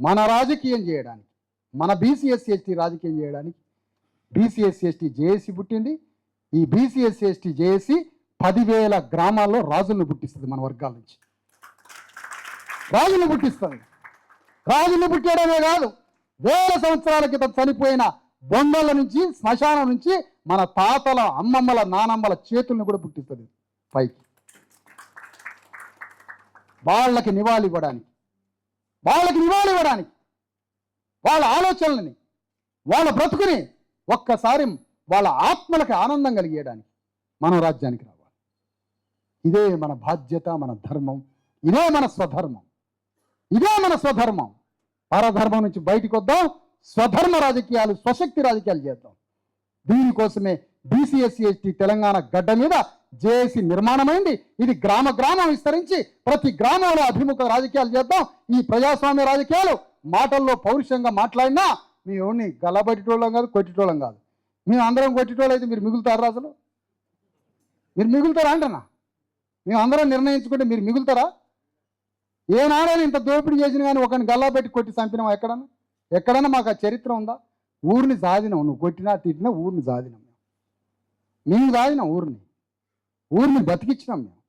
మన రాజకీయం చేయడానికి, మన బీసీ ఎస్సీ ఎస్టీ రాజకీయం చేయడానికి బీసీ ఎస్సీ ఎస్టీ జేఏసీ పుట్టింది. ఈ బీసీ ఎస్సీ ఎస్టీ జేఏసీ 10,000 గ్రామాల్లో రాజులను పుట్టిస్తుంది. మన వర్గాల నుంచి రాజులను పుట్టిస్తుంది. రాజులను పుట్టడమే కాదు, వేల సంవత్సరాల క్రితం చనిపోయిన బొందల నుంచి, శ్మశానం నుంచి మన తాతల, అమ్మమ్మల, నానమ్మల చేతులను కూడా పుట్టిస్తుంది పైకి. వాళ్ళకి నివాళి ఇవ్వడానికి, వాళ్ళ ఆలోచనలని, వాళ్ళ బ్రతుకుని ఒక్కసారి వాళ్ళ ఆత్మలకు ఆనందం కలిగేయడానికి మనం రాజ్యానికి రావాలి. ఇదే మన బాధ్యత, మన ధర్మం, ఇదే మన స్వధర్మం, పరధర్మం నుంచి బయటికి వద్దాం. స్వధర్మ రాజకీయాలు, స్వశక్తి రాజకీయాలు చేద్దాం. దీనికోసమే బీసీ ఎస్సీ ఎస్టీ తెలంగాణ గడ్డ మీద జేఏసీ నిర్మాణమైంది. ఇది గ్రామ గ్రామం విస్తరించి ప్రతి గ్రామంలో అభిముఖ రాజకీయాలు చేద్దాం. ఈ ప్రజాస్వామ్య రాజకీయాలు మాటల్లో పౌరుషంగా మాట్లాడినా మీ ఓన్ని గల్లబెట్టేటోళ్ళం కాదు, కొట్టేటోళ్ళం కాదు. మేము అందరం కొట్టేటోళ్ళు అయితే మీరు మిగులుతారా? అసలు మీరు మిగులుతారా అంటనా? మేము అందరం నిర్ణయించుకుంటే మీరు మిగులుతారా? ఏనాడైనా ఇంత దోపిడీ చేసిన కానీ ఒకరిని గల్లా పెట్టి కొట్టి చంపినాం ఎక్కడన్నా మాకు ఆ చరిత్ర ఉందా? ఊరిని సాధినాం, నువ్వు కొట్టినా తిట్టినా ఊరిని సాధినాం, మేము సాధినాం, ఊరిని బతికించినాం మేము.